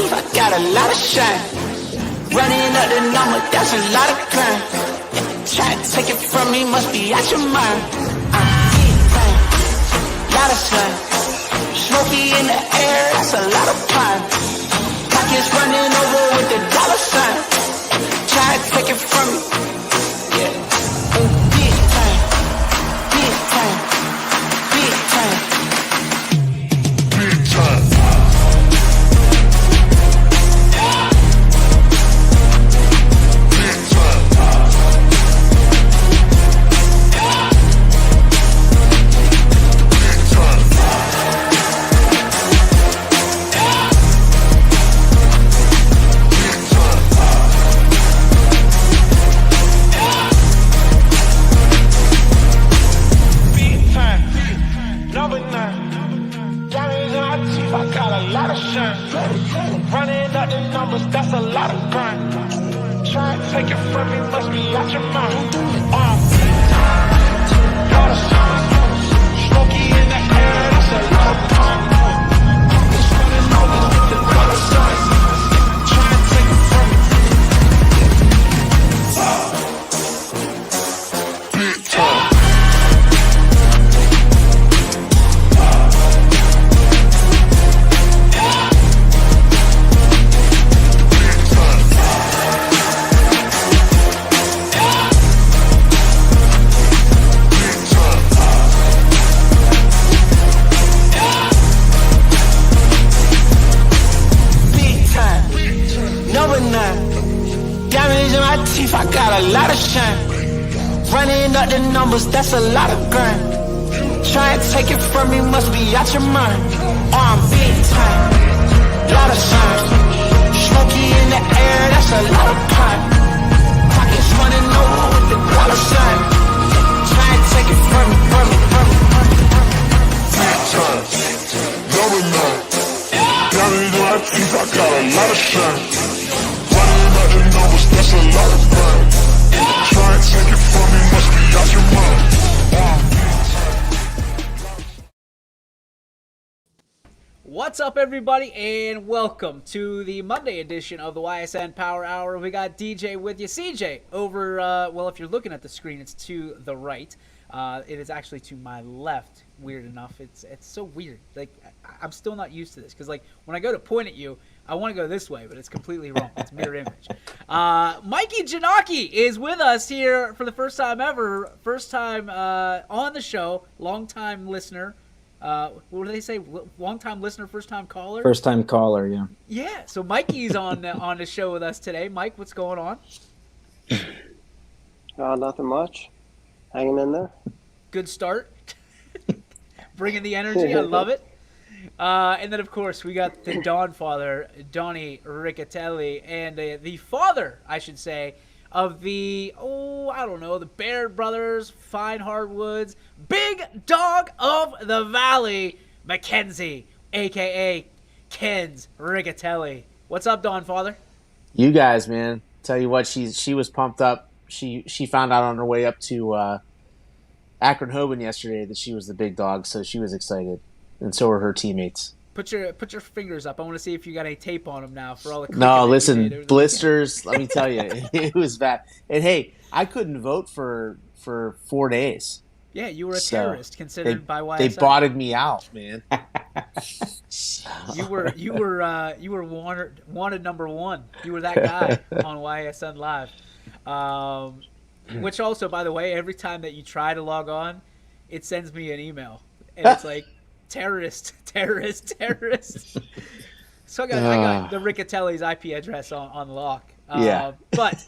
teeth, I got a lot of shine. Running up the number, that's a lot of crime. Try to take it from me, must be out your mind. Big time, lot of sun. Smoky in the air, that's a lot of pine. Pockets running over with the dollar sign. Try to take it from me. Yeah. Big time, big time, big time. Big time. Running up the numbers, that's a lot of grind. Try to take it from me, must be out your mind. Lot of sun, smoky in the air, that's a lot of pine. It's running over with the dollar sign. Try to take it from me. Big time. I got a lot of shine. Running up the numbers, that's a lot of grind. Try to take it from me, must be out your mind. I'm big time, lot of shine. Smoky in the air, that's a lot of pine. Pockets running over with the dollar sign. Try to take it from me, from me, from me, from me. Big time, number 9. Down in my teeth, I got a lot of shine. Numbers, that's a lot of grind. Try and take it from me, must be out your mind. What's up, everybody, and welcome to the Monday edition of the Ysn Power Hour. We got DJ with you. CJ over, well, if you're looking at the screen, it's to the right. It is actually to my left, weird enough. It's so weird. Like, I'm still not used to this, because, like, when I go to point at you, I want to go this way, but it's completely wrong. It's mirror image. Mikey Janaki is with us here for the first time ever. First time on the show. Long-time listener. What do they say? Long-time listener, first-time caller? First-time caller, yeah. Yeah, so Mikey's on the show with us today. Mike, what's going on? Nothing much. Hanging in there. Good start. Bringing the energy. I love it. And then, of course, we got the Don father, Donnie Riccatelli, and the father, I should say, of the, the Baird brothers, Fine Hardwoods, big dog of the valley, Mackenzie, a.k.a. Ken's Riccatelli. What's up, Don father? You guys, man. Tell you what, she was pumped up. She found out on her way up to Akron-Hoban yesterday that she was the big dog, so she was excited. And so are her teammates. Put your fingers up. I want to see if you got any tape on them now for all the. No, listen, blisters. Let me tell you, it was bad. And hey, I couldn't vote for 4 days. Yeah, you were a terrorist considered by YSN. They botted me out, man. You were wanted number one. You were that guy on YSN Live. Which also, by the way, every time that you try to log on, it sends me an email, and it's like. Terrorist. So I got the Riccatelli's IP address on lock. Yeah. But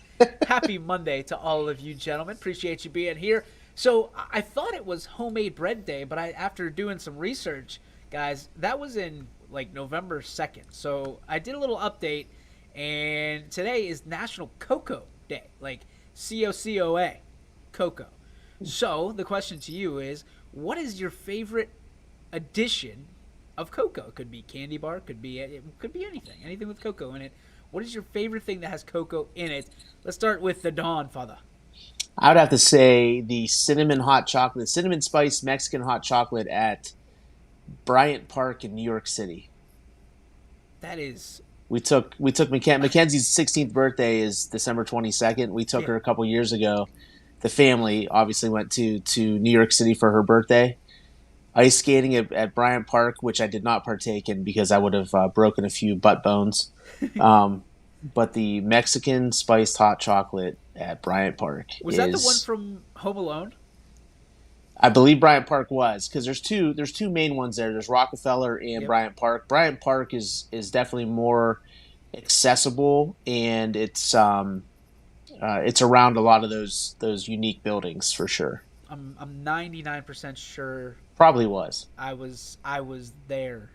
happy Monday to all of you gentlemen. Appreciate you being here. So I thought it was homemade bread day, but after doing some research, guys, that was in like November 2nd. So I did a little update, and today is National Cocoa Day, like COCOA, cocoa. So the question to you is, what is your favorite edition of cocoa? Could be candy bar, could be anything with cocoa in it. What is your favorite thing that has cocoa in it? Let's start with the Don father. I would have to say the cinnamon spice Mexican hot chocolate at Bryant Park in New York City. That is We took Mackenzie's 16th birthday is December 22nd. We took her a couple years ago. The family obviously went to New York City for her birthday. Ice skating at Bryant Park, which I did not partake in because I would have broken a few butt bones. But the Mexican spiced hot chocolate at Bryant Park that the one from Home Alone? I believe Bryant Park was, because there's two main ones there. There's Rockefeller and Bryant Park. Bryant Park is definitely more accessible, and it's around a lot of those unique buildings for sure. I'm 99% sure. Probably was. I was there,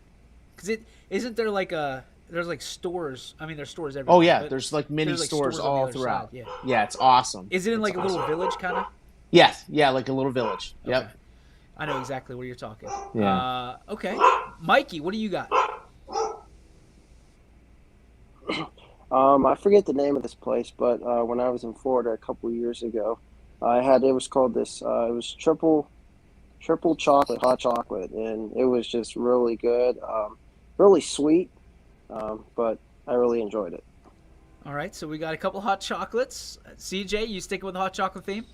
because isn't there like there's like stores. I mean, there's stores everywhere. Oh yeah, there's like mini stores all throughout. Side, yeah, it's awesome. Is it in like a little village kind of? Yes, yeah, like a little village. Okay. Yep. I know exactly where you're talking. Yeah. Okay, Mikey, what do you got? I forget the name of this place, but when I was in Florida a couple of years ago, it was called this. It was triple chocolate, hot chocolate, and it was just really good, really sweet, but I really enjoyed it. All right, so we got a couple hot chocolates. CJ, you sticking with the hot chocolate theme?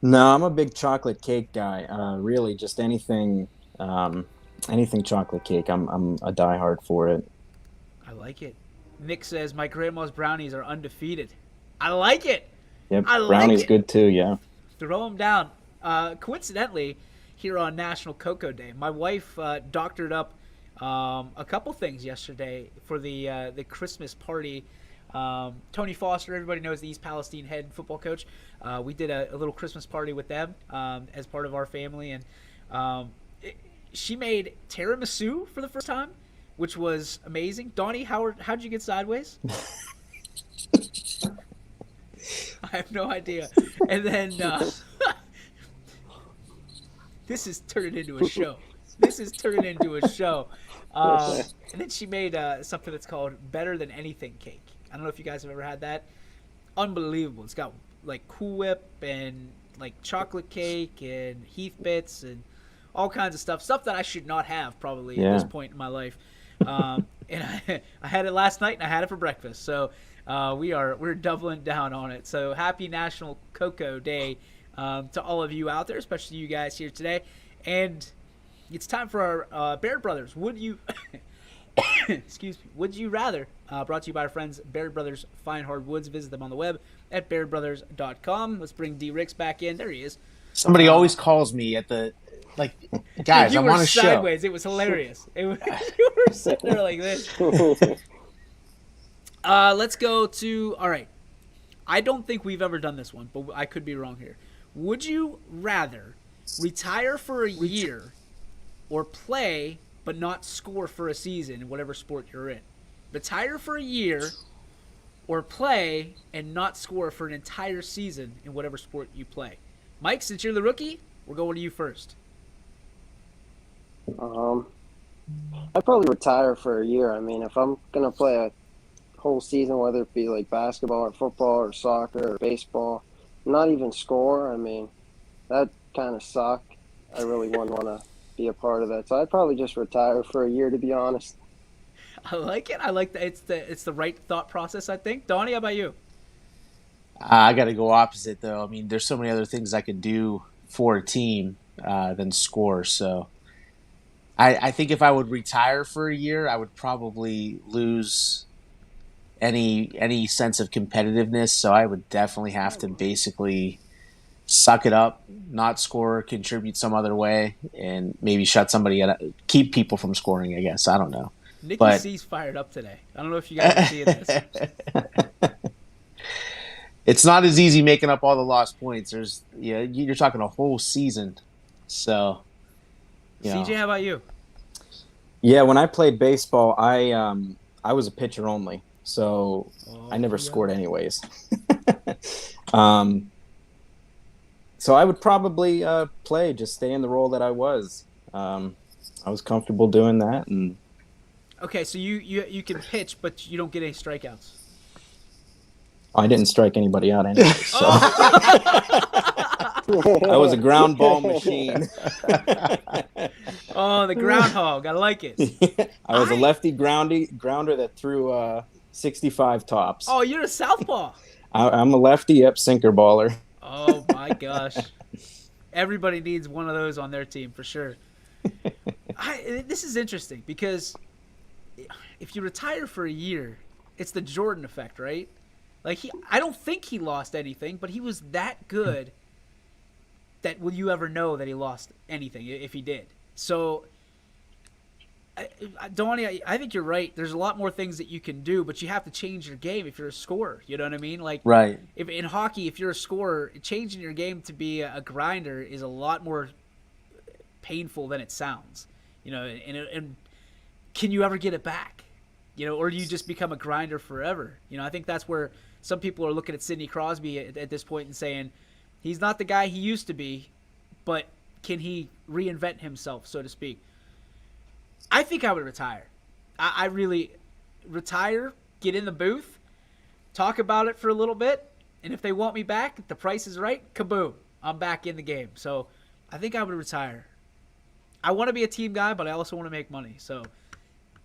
No, I'm a big chocolate cake guy. Really, just anything chocolate cake. I'm a diehard for it. I like it. Nick says my grandma's brownies are undefeated. I like it. Yep, brownies good too. Yeah. Throw them down. Coincidentally, here on National Cocoa Day, my wife doctored up a couple things yesterday for the Christmas party. Tony Foster, everybody knows the East Palestine head football coach. We did a little Christmas party with them as part of our family, and she made tiramisu for the first time, which was amazing. Donnie, how'd you get sideways? I have no idea. And then this is turning into a show. And then she made something that's called Better Than Anything cake. I don't know if you guys have ever had that. Unbelievable. It's got like Cool Whip and like chocolate cake and Heath Bits and all kinds of stuff. Stuff that I should not have probably at this point in my life. And I had it last night and I had it for breakfast. So we're doubling down on it. So happy National Cocoa Day to all of you out there, especially you guys here today. And it's time for our Baird Brothers. Would you Would you rather? Brought to you by our friends Baird Brothers Fine Hardwoods. Visit them on the web at bairdbrothers.com. Let's bring D Ricks back in. There he is. Somebody always calls me at the guys. You I were want to show. sideways. It was hilarious. You were sitting there like this. Let's go to. All right. I don't think we've ever done this one, but I could be wrong here. Would you rather retire for a year or play but not score for a season in whatever sport you're in? Retire for a year or play and not score for an entire season in whatever sport you play. Mike, since you're the rookie, we're going to you first. I'd probably retire for a year. I mean, if I'm going to play a whole season, whether it be like basketball or football or soccer or baseball, not even score, I mean, that kind of suck. I really wouldn't want to be a part of that. So I'd probably just retire for a year, to be honest. I like it. I like that. It's the right thought process, I think. Donnie, how about you? I got to go opposite, though. I mean, there's so many other things I could do for a team than score. So I think if I would retire for a year, I would probably lose any sense of competitiveness. So I would definitely have to basically suck it up, not score, contribute some other way, and maybe shut somebody out, keep people from scoring, I guess. I don't know. Nicky C's fired up today. I don't know if you guys are seeing this. It's not as easy making up all the lost points. You're talking a whole season. So, CJ, how about you? Yeah, when I played baseball, I was a pitcher only, so I never scored anyways. So I would probably play, just stay in the role that I was. I was comfortable doing that. And okay, so you can pitch, but you don't get any strikeouts. I didn't strike anybody out anyway. So. I was a ground ball machine. Oh, the groundhog. I like it. I was a lefty grounder that threw 65 tops. Oh, you're a southpaw. I'm a lefty, yep, sinker baller. Oh, my gosh. Everybody needs one of those on their team for sure. This is interesting because if you retire for a year, it's the Jordan effect, right? Like I don't think he lost anything, but he was that good that will you ever know that he lost anything if he did? So, Donnie, I think you're right. There's a lot more things that you can do, but you have to change your game if you're a scorer. You know what I mean? Like, Right. If in hockey, if you're a scorer, changing your game to be a grinder is a lot more painful than it sounds. You know, and can you ever get it back? You know, or do you just become a grinder forever? You know, I think that's where some people are looking at Sidney Crosby at this point and saying he's not the guy he used to be, but can he reinvent himself, so to speak? I think I would retire. I really retire, get in the booth, talk about it for a little bit, and if they want me back, if the price is right, kaboom, I'm back in the game. So I think I would retire. I want to be a team guy, but I also want to make money. So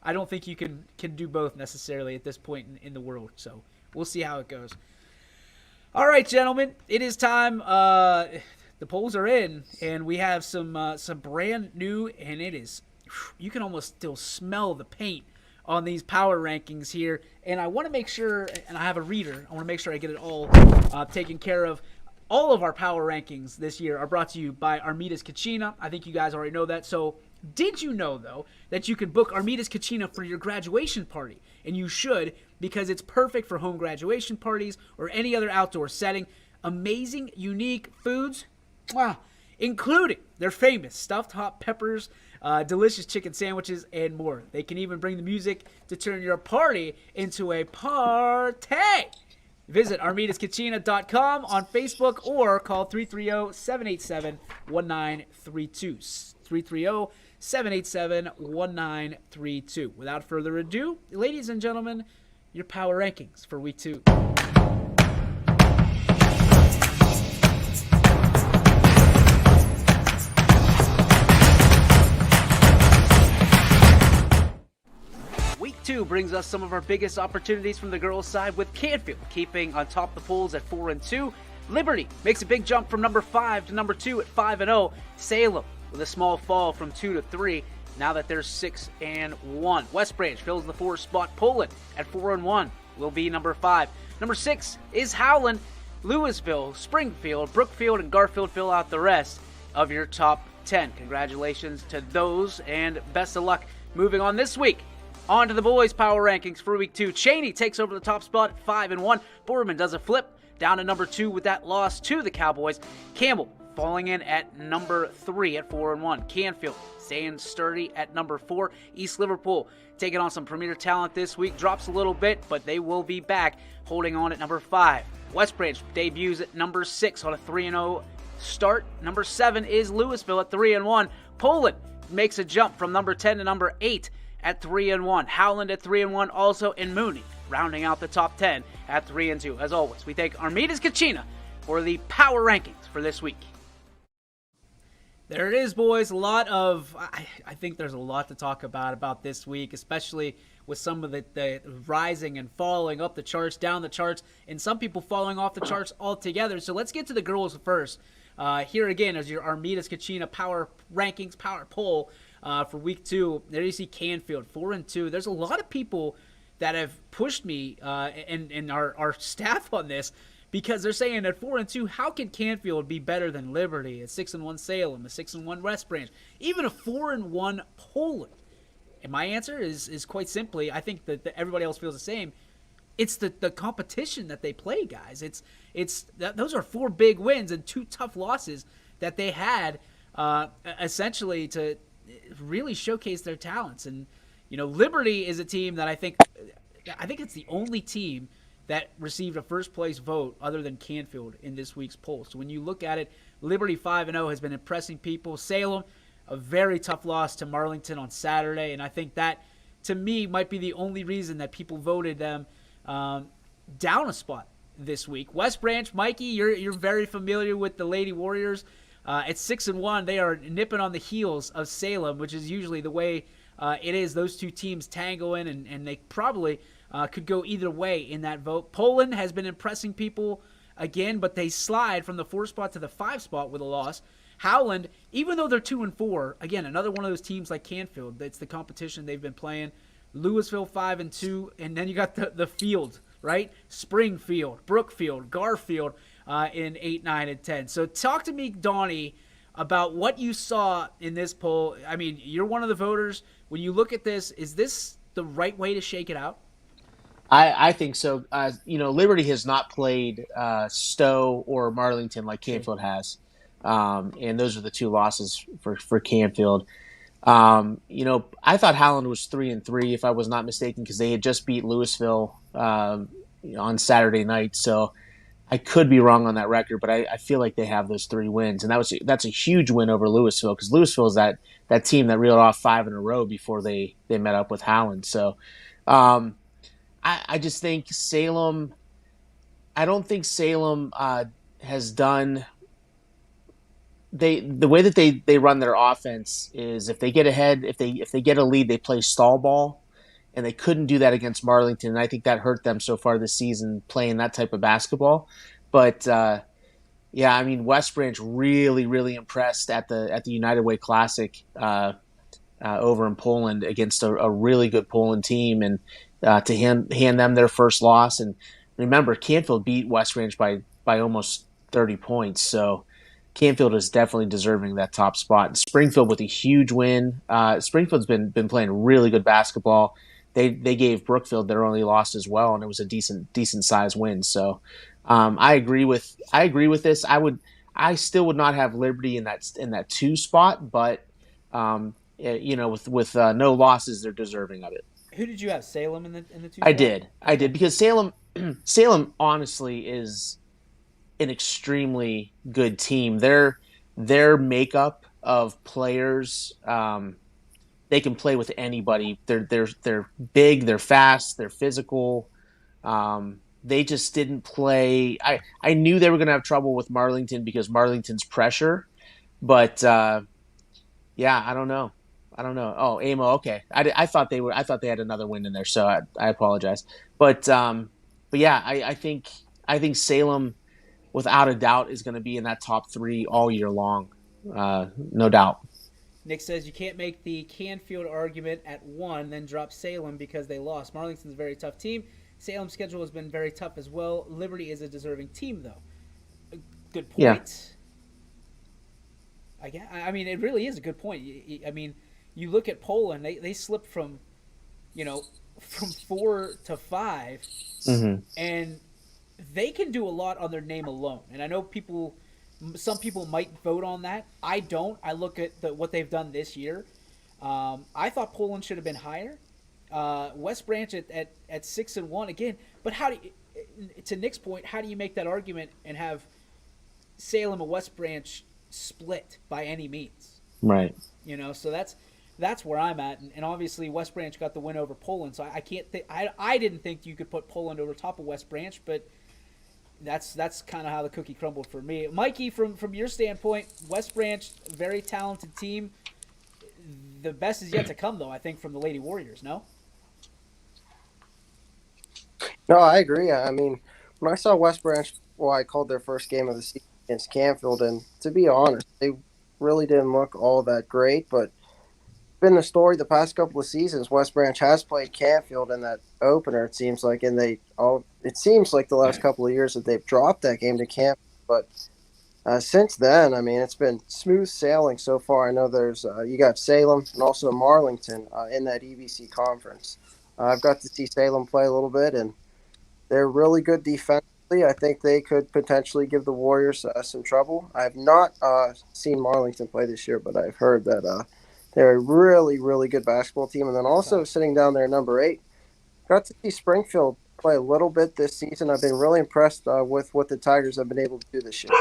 I don't think you can do both necessarily at this point in the world. So we'll see how it goes. All right, gentlemen, it is time. The polls are in, and we have some brand new, and it is, you can almost still smell the paint on these power rankings here. And I want to make sure, and I have a reader, I want to make sure I get it all taken care of. All of our power rankings this year are brought to you by Armidas Kachina. I think you guys already know that. So did you know, though, that you can book Armidas Kachina for your graduation party? And you should, because it's perfect for home graduation parties or any other outdoor setting. Amazing, unique foods, including their famous stuffed hot peppers, delicious chicken sandwiches, and more. They can even bring the music to turn your party into a party. Visit armidaskachina.com on Facebook or call 330-787-1932. 330-787-1932. Without further ado, ladies and gentlemen, your power rankings for week 2. Week 2 brings us some of our biggest opportunities from the girls' side, with Canfield keeping on top of the polls at 4-2. Liberty makes a big jump from number 5 to number 2 at 5-0. Salem with a small fall from 2 to 3, now that they're 6-1. West Branch fills the 4th spot. Poland at 4-1 will be number 5. Number 6 is Howland. Louisville, Springfield, Brookfield, and Garfield fill out the rest of your top 10. Congratulations to those, and best of luck moving on this week. On to the boys' power rankings for week 2. Cheney takes over the top spot at 5-1. Borman does a flip down to number 2 with that loss to the Cowboys. Campbell falling in at number 3 at 4-1. Canfield staying sturdy at number 4. East Liverpool taking on some premier talent this week. Drops a little bit, but they will be back, holding on at number 5. West Branch debuts at number 6 on a 3-0 start. Number 7 is Louisville at 3-1. Poland makes a jump from number 10 to number 8 at 3-1. Howland at 3-1 also, and Mooney rounding out the top 10 at 3-2. As always, we thank Armidas Kachina for the power rankings for this week. There it is, boys. I think there's a lot to talk about this week, especially with some of the rising and falling up the charts, down the charts, and some people falling off the charts altogether. So let's get to the girls first. Here again is your Armidas Kachina power rankings, power poll. For week 2, there you see Canfield 4-2. There's a lot of people that have pushed me and our staff on this, because they're saying at 4-2, how can Canfield be better than Liberty, at 6-1 Salem, a 6-1 West Branch, even a 4-1 Poland? And my answer is quite simply, I think that everybody else feels the same. It's the competition that they play, guys. Those are 4 big wins and 2 tough losses that they had, essentially to really showcase their talents. And Liberty is a team that I think it's the only team that received a first place vote other than Canfield in this week's poll. So when you look at it, Liberty 5-0 has been impressing people. Salem, a very tough loss to Marlington on Saturday, and I think that, to me, might be the only reason that people voted them down a spot this week. West Branch, Mikey, you're very familiar with the Lady Warriors. At 6-1, they are nipping on the heels of Salem, which is usually the way it is. Those two teams tangle in, and they probably could go either way in that vote. Poland has been impressing people again, but they slide from the 4 spot to the 5 spot with a loss. Howland, even though they're 2-4, again, another one of those teams like Canfield. It's the competition they've been playing. Louisville 5-2, and then you got the field, right? Springfield, Brookfield, Garfield in 8, 9, and 10. So talk to me, Donnie, about what you saw in this poll. I mean, you're one of the voters. When you look at this, is this the right way to shake it out? I think so. Liberty has not played Stowe or Marlington like Canfield has. And those are the 2 losses for Canfield. I thought Howland was 3-3, if I was not mistaken, because they had just beat Louisville on Saturday night. So I could be wrong on that record, but I feel like they have those 3 wins, and that's a huge win over Louisville, because Louisville is that team that reeled off 5 in a row before they met up with Howland. So I just think Salem. I don't think Salem has done. The way that they run their offense is, if they get ahead, if they get a lead, they play stall ball, and they couldn't do that against Marlington. And I think that hurt them so far this season, playing that type of basketball. But West Branch really, really impressed at the United Way Classic over in Poland against a really good Poland team, and to hand them their first loss. And remember, Canfield beat West Branch by almost 30 points, so Canfield is definitely deserving that top spot. And Springfield with a huge win. Springfield's been playing really good basketball. They gave Brookfield their only loss as well, and it was a decent size win. So I agree with this. I still would not have Liberty in that 2 spot, but with no losses, they're deserving of it. Who did you have? Salem in the 2 spot? I did because Salem honestly is an extremely good team. Their makeup of players, they can play with anybody. They're big, they're fast, they're physical. They just didn't play. I knew they were going to have trouble with Marlington because Marlington's pressure, but I don't know. Oh, Amo, okay. I thought they had another win in there, so I apologize. But I think Salem, without a doubt, is going to be in that top 3 all year long, no doubt. Nick says you can't make the Canfield argument at 1, then drop Salem because they lost. Marlington's a very tough team. Salem's schedule has been very tough as well. Liberty is a deserving team, though. Good point. Yeah. I mean, it really is a good point. I mean, you look at Poland; they slipped from 4 to 5, and they can do a lot on their name alone. And I know some people might vote on that. I don't. I look at what they've done this year. I thought Poland should have been higher. West Branch at 6-1 again. But to Nick's point, how do you make that argument and have Salem and West Branch split by any means? Right. So that's where I'm at. And obviously West Branch got the win over Poland. So I can't think. I didn't think you could put Poland over top of West Branch, but that's kind of how the cookie crumbled for me. Mikey, from your standpoint, West Branch, very talented team. The best is yet to come, though, I think, from the Lady Warriors, no? No, I agree. I mean, when I saw West Branch, I called their first game of the season against Canfield, and to be honest, they really didn't look all that great, but been the story the past couple of seasons. West Branch has played Canfield in that opener, it seems like, and it seems like the last couple of years that they've dropped that game to Canfield, but since then, I mean, it's been smooth sailing so far. I know there's you got Salem and also Marlington in that EBC conference. I've got to see Salem play a little bit, and they're really good defensively. I think they could potentially give the Warriors some trouble. I have not seen Marlington play this year, but I've heard that they're a really, really good basketball team. And then also sitting down there, number 8, got to see Springfield play a little bit this season. I've been really impressed with what the Tigers have been able to do this year.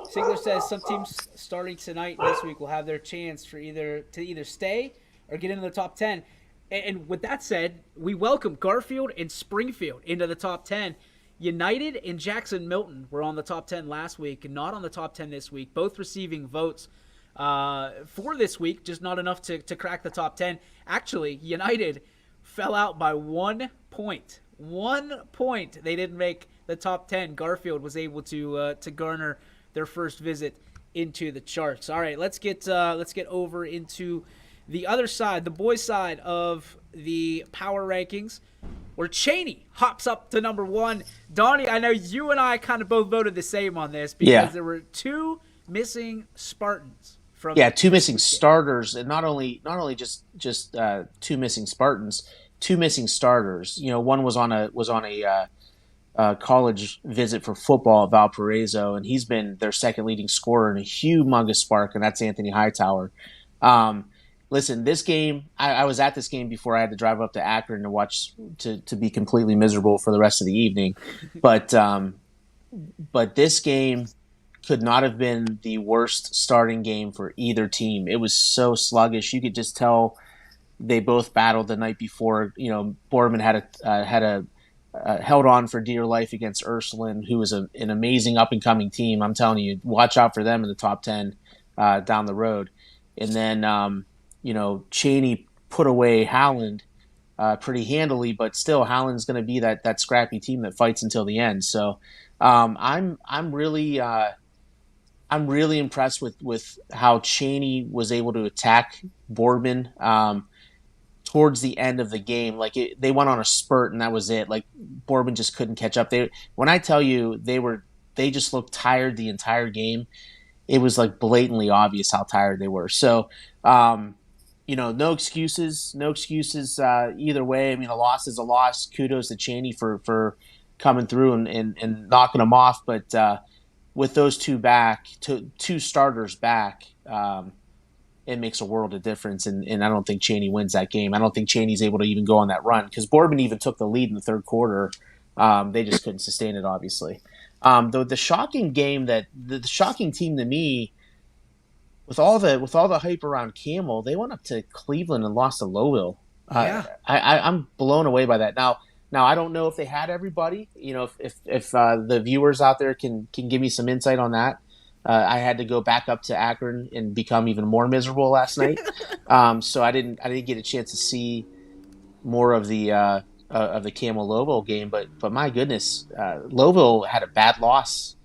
Sigler says some teams starting tonight this week will have their chance to either stay or get into the top 10. And with that said, we welcome Garfield and Springfield into the top 10. United and Jackson Milton were on the top 10 last week and not on the top 10 this week, both receiving votes for this week, just not enough to crack the top 10. Actually, United fell out by 1 point. 1 point. They didn't make the top 10. Garfield was able to garner their first visit into the charts. All right, let's get over into the other side, the boys' side of the power rankings, where Cheney hops up to number 1. Donnie, I know you and I kind of both voted the same on this because there were 2 missing Spartans. Two missing starters, and not only just 2 missing Spartans, 2 missing starters. One was on a college visit for football at Valparaiso, and he's been their second leading scorer and a humongous spark, and that's Anthony Hightower. Listen, this game, I was at this game before I had to drive up to Akron to watch to be completely miserable for the rest of the evening, but this game could not have been the worst starting game for either team. It was so sluggish. You could just tell they both battled the night before. Boardman had held on for dear life against Ursuline, who was an amazing up-and-coming team. I'm telling you, watch out for them in the top 10 down the road. And then, Cheney put away Howland pretty handily, but still Howland's going to be that scrappy team that fights until the end. So I'm really impressed with how Cheney was able to attack Boardman towards the end of the game. Like they went on a spurt and that was it. Like Boardman just couldn't catch up. When I tell you they just looked tired the entire game, it was like blatantly obvious how tired they were. So, no excuses either way. I mean, a loss is a loss. Kudos to Cheney for coming through and knocking them off. But with those two starters back, it makes a world of difference. And I don't think Cheney wins that game. I don't think Cheney's able to even go on that run because Boardman even took the lead in the third quarter. They just couldn't sustain it, obviously. The shocking game the shocking team to me, with all the hype around Camel, they went up to Cleveland and lost to Lowville. I'm blown away by that. Now I don't know if they had everybody. If the viewers out there can give me some insight on that. I had to go back up to Akron and become even more miserable last night. So I didn't get a chance to see more of the Camel Lowville game. But my goodness, Lowville had a bad loss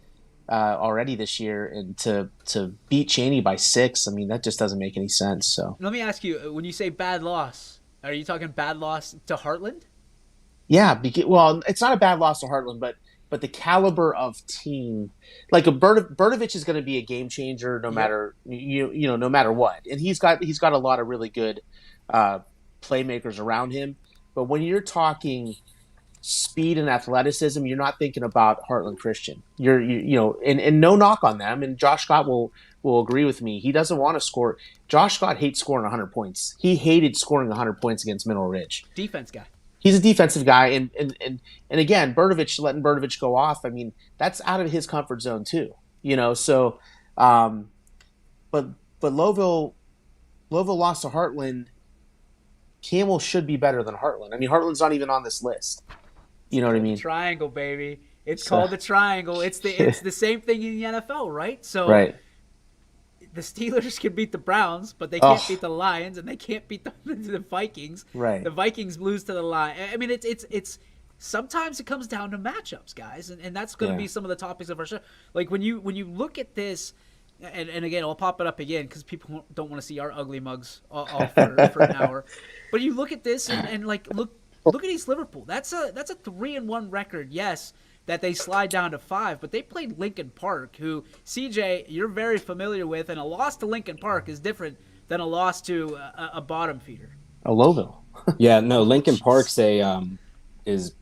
already this year, and to beat Cheney by 6, I mean, that just doesn't make any sense. So let me ask you, when you say bad loss, are you talking bad loss to Heartland? Yeah, well, it's not a bad loss to Heartland, but the caliber of team, like Berdovich is going to be a game changer no matter no matter what, and he's got a lot of really good playmakers around him. But when you're talking speed and athleticism, you're not thinking about Heartland Christian. And no knock on them. And Josh Scott will agree with me. He doesn't want to score. Josh Scott hates scoring 100 points. He hated scoring 100 points against Mineral Ridge. Defense guy. He's a defensive guy, and again, letting Berdovich go off. I mean, that's out of his comfort zone too. So, but Lowville lost to Heartland. Camel should be better than Heartland. I mean, Heartland's not even on this list. You know what I mean? Triangle, baby. It's called the triangle. It's the same thing in the NFL, right? So right. The Steelers can beat the Browns, but they can't beat the Lions, and they can't beat the Vikings. Right. The Vikings lose to the Lions. I mean, it's sometimes it comes down to matchups, guys, and that's going to be some of the topics of our show. Like when you look at this, and again, I'll pop it up again because people don't want to see our ugly mugs all for an hour. But you look at this and like look at East Liverpool. That's a 3-1 record. Yes, that they slide down to 5, but they played Lincoln Park, who, CJ, you're very familiar with, and a loss to Lincoln Park is different than a loss to a bottom feeder. Lowville. Yeah, no, Lincoln Park's is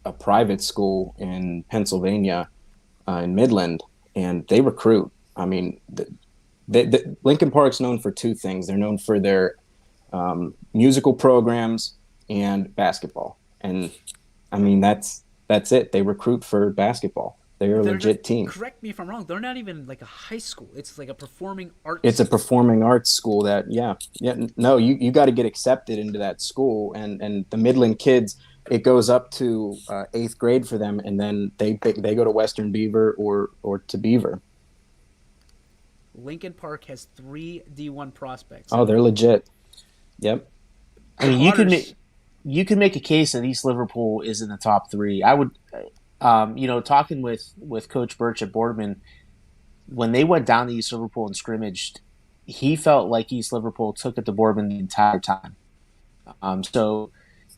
a private school in Pennsylvania, in Midland, and they recruit. I mean, Lincoln Park's known for 2 things. They're known for their musical programs and basketball, and I mean that's it. They recruit for basketball. They're a legit team. Correct me if I'm wrong. They're not even like a high school. It's like a performing arts. It's a performing arts school that, no, you got to get accepted into that school. And the Midland kids, it goes up to 8th grade for them, and then they go to Western Beaver or to Beaver. Lincoln Park has 3 D1 prospects. Oh, they're legit. Yep. I mean, Otters, you can make a case that East Liverpool is in the top three. I would, talking with Coach Birch at Boardman, when they went down to East Liverpool and scrimmaged, he felt like East Liverpool took it to Boardman the entire time. So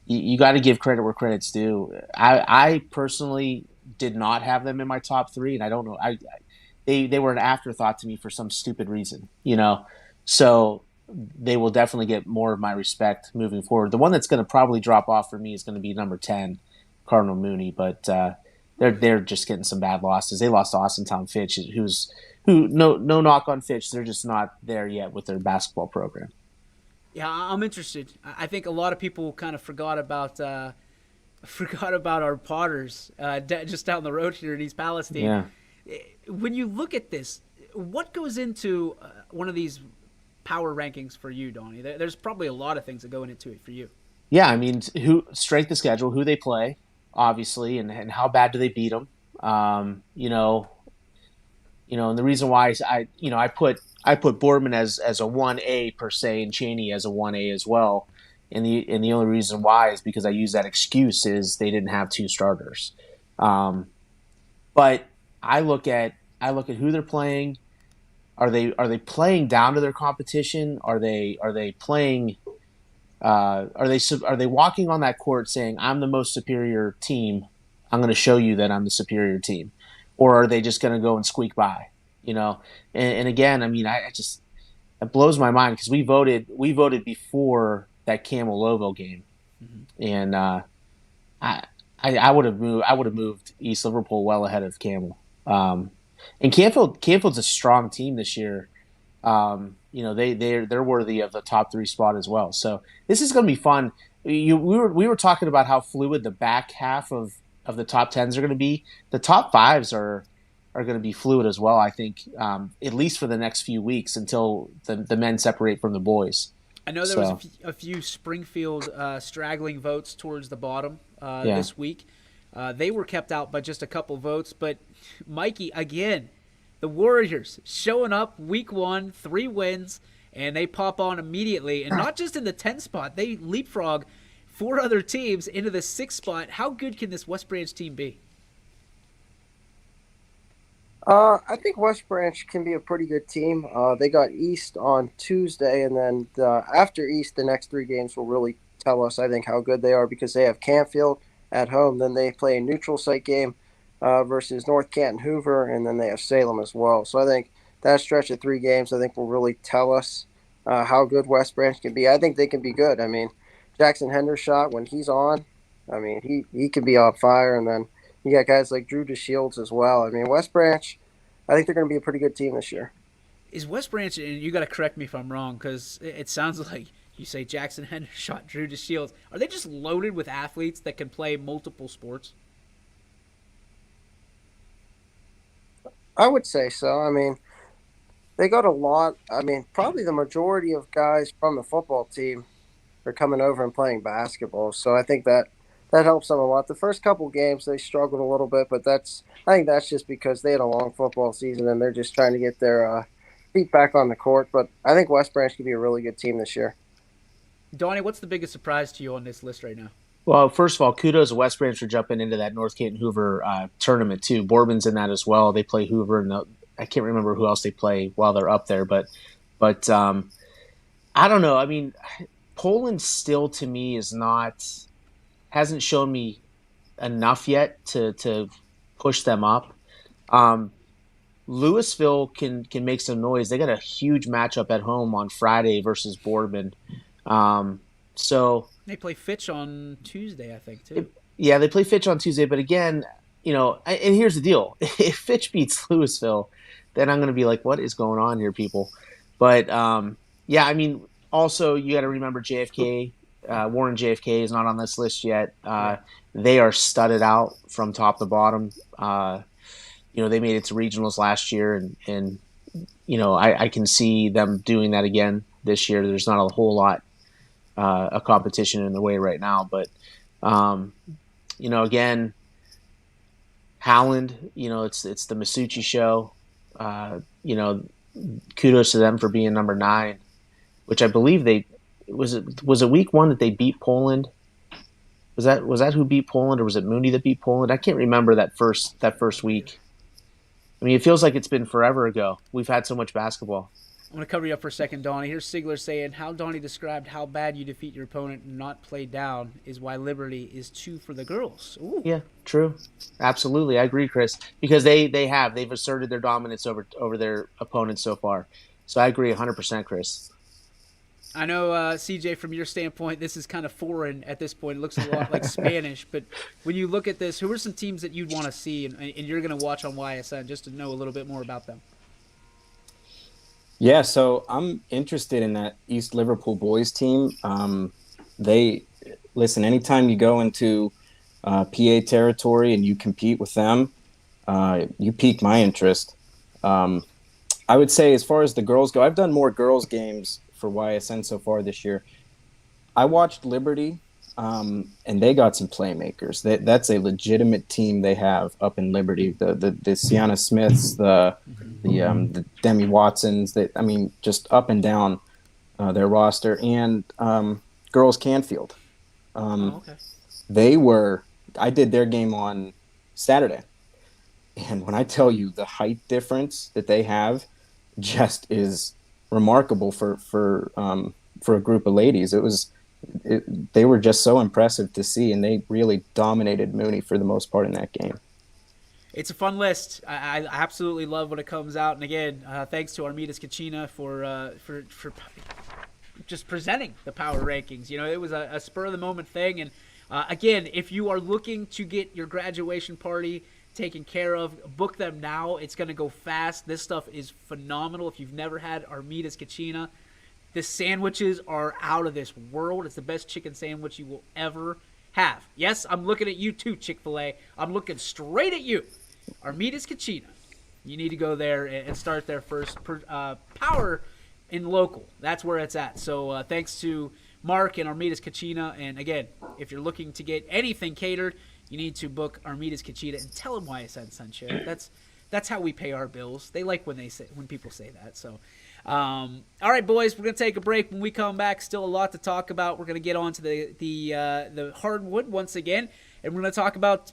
you got to give credit where credit's due. I personally did not have them in my top three, and I don't know. They were an afterthought to me for some stupid reason, So they will definitely get more of my respect moving forward. The one that's going to probably drop off for me is going to be number 10, Cardinal Mooney, but they're just getting some bad losses. They lost to Austin Town Fitch, who no knock on Fitch, they're just not there yet with their basketball program. yeah, I'm interested. I think a lot of people kind of forgot about our Potters just down the road here in East Palestine. Yeah. When you look at this, what goes into one of these power rankings for you, Donnie? There's probably a lot of things that go into it for you. Yeah, I mean, strength of schedule, who they play, obviously, and how bad do they beat them? And the reason why is I put Boardman as a 1A per se, and Cheney as a 1A as well. And the only reason why is because I use that excuse is they didn't have 2 starters. But I look at who they're playing. Are they playing down to their competition? Are they playing? Are they walking on that court saying, "I'm the most superior team. I'm going to show you that I'm the superior team," or are they just going to go and squeak by? And again, I mean, it blows my mind because we voted before that Camel Lovo game, and I would have moved East Liverpool well ahead of Camel. And Canfield's a strong team this year. They're worthy of the top 3 spot as well. So this is going to be fun. We were talking about how fluid the back half of the top 10s are going to be. The top 5s are going to be fluid as well. I think at least for the next few weeks until the men separate from the boys. I know there was a few Springfield straggling votes towards the bottom this week. They were kept out by just a couple votes, but Mikey, again, the Warriors showing up week 1, 3 wins, and they pop on immediately. And not just in the 10 spot, they leapfrog 4 other teams into the 6 spot. How good can this West Branch team be? I think West Branch can be a pretty good team. They got East on Tuesday, and then after East, the next 3 games will really tell us, I think, how good they are because they have Canfield at home. Then they play a neutral site game versus North Canton Hoover, and then they have Salem as well. So I think that stretch of 3 games, I think, will really tell us how good West Branch can be. I think they can be good. I mean, Jackson Hendershot, when he's on, I mean, he can be on fire. And then you got guys like Drew DeShields as well. I mean, West Branch, I think they're going to be a pretty good team this year. Is West Branch, and you got to correct me if I'm wrong, because it sounds like you say Jackson Hendershot, Drew DeShields. Are they just loaded with athletes that can play multiple sports? I would say so. I mean, they got a lot. I mean, probably the majority of guys from the football team are coming over and playing basketball. So I think that helps them a lot. The first couple games, they struggled a little bit, but I think that's just because they had a long football season and they're just trying to get their feet back on the court. But I think West Branch could be a really good team this year. Donnie, what's the biggest surprise to you on this list right now? Well, first of all, kudos to West Branch for jumping into that North Canton Hoover tournament too. Boardman's in that as well. They play Hoover, and I can't remember who else they play while they're up there. But I don't know. I mean, Poland still to me hasn't shown me enough yet to push them up. Louisville can make some noise. They got a huge matchup at home on Friday versus Boardman. So they play Fitch on Tuesday, I think, too. They play Fitch on Tuesday. But again, and here's the deal. If Fitch beats Louisville, then I'm going to be like, what is going on here, people? But, I mean, also you got to remember JFK. Warren JFK is not on this list yet. They are studded out from top to bottom. They made it to regionals last year, and I can see them doing that again this year. There's not a whole lot of competition in the way right now, but Again, Howland, it's the Masucci show. Kudos to them for being number 9, which I believe was it week 1 that they beat Poland. Was that who beat Poland, or was it Mooney that beat Poland? I can't remember that first week. I mean, it feels like it's been forever ago. We've had so much basketball. I'm going to cover you up for a second, Donnie. Here's Sigler saying, how Donnie described how bad you defeat your opponent and not play down is why Liberty is 2 for the girls. Ooh. Yeah, true. Absolutely. I agree, Chris. Because they've asserted their dominance over their opponents so far. So I agree 100%, Chris. I know, CJ, from your standpoint, this is kind of foreign at this point. It looks a lot like Spanish. But when you look at this, who are some teams that you'd want to see and you're going to watch on YSN just to know a little bit more about them? Yeah, so I'm interested in that East Liverpool boys team. Anytime you go into PA territory and you compete with them, you pique my interest. I would say as far as the girls go, I've done more girls games for YSN so far this year. I watched Liberty, and they got some playmakers. That's a legitimate team they have up in Liberty. The Sienna Smiths, the Demi Watsons. Just up and down their roster, and girls Canfield. Okay. I did their game on Saturday, and when I tell you the height difference that they have, just is remarkable for a group of ladies. They were just so impressive to see, and they really dominated Mooney for the most part in that game. It's a fun list. I absolutely love when it comes out. And again, thanks to Armidas Kachina for just presenting the power rankings. It was a spur of the moment thing. And again, if you are looking to get your graduation party taken care of, book them now. It's going to go fast. This stuff is phenomenal. If you've never had Armidas Kachina, the sandwiches are out of this world. It's the best chicken sandwich you will ever have. Yes, I'm looking at you too, Chick-fil-A. I'm looking straight at you. Armidas Kachina. You need to go there and start their first power in local. That's where it's at. So thanks to Mark and Armidas Kachina. And again, if you're looking to get anything catered, you need to book Armidas Kachina and tell them YSN sent you. That's how we pay our bills. They like when people say that. So, all right, boys, we're gonna take a break. When we come back, still a lot to talk about. We're gonna get on to the hardwood once again, and we're gonna talk about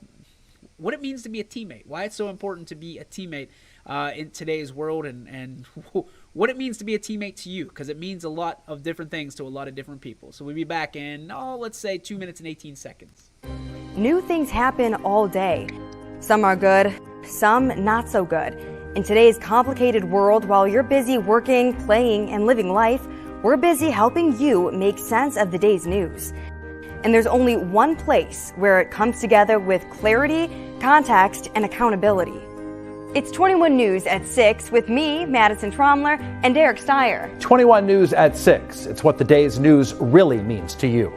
what it means to be a teammate, why it's so important to be a teammate in today's world, and what it means to be a teammate to you, because it means a lot of different things to a lot of different people. So we'll be back in, let's say 2 minutes and 18 seconds. New things happen all day. Some are good, some not so good. In today's complicated world, while you're busy working, playing, and living life, we're busy helping you make sense of the day's news. And there's only one place where it comes together with clarity, context, and accountability. It's 21 News at 6 with me, Madison Tromler, and Derek Steyer. 21 News at 6. It's what the day's news really means to you.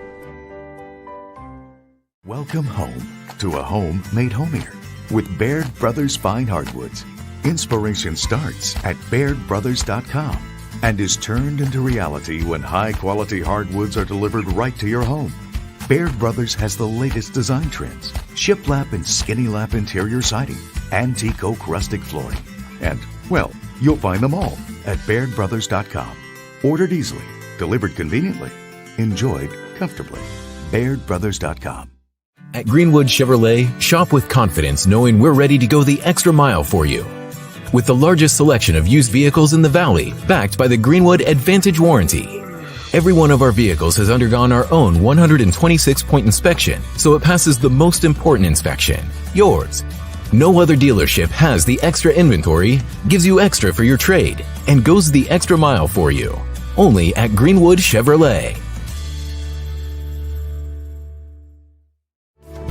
Welcome home to a home made homier with Baird Brothers Fine Hardwoods. Inspiration starts at BairdBrothers.com and is turned into reality when high-quality hardwoods are delivered right to your home. Baird Brothers has the latest design trends: shiplap and skinny lap interior siding, antique oak rustic flooring, and, well, you'll find them all at BairdBrothers.com. Ordered easily, delivered conveniently, enjoyed comfortably. BairdBrothers.com. At Greenwood Chevrolet, shop with confidence knowing we're ready to go the extra mile for you. With the largest selection of used vehicles in the Valley, backed by the Greenwood Advantage Warranty. Every one of our vehicles has undergone our own 126-point inspection, so it passes the most important inspection, yours. No other dealership has the extra inventory, gives you extra for your trade, and goes the extra mile for you. Only at Greenwood Chevrolet.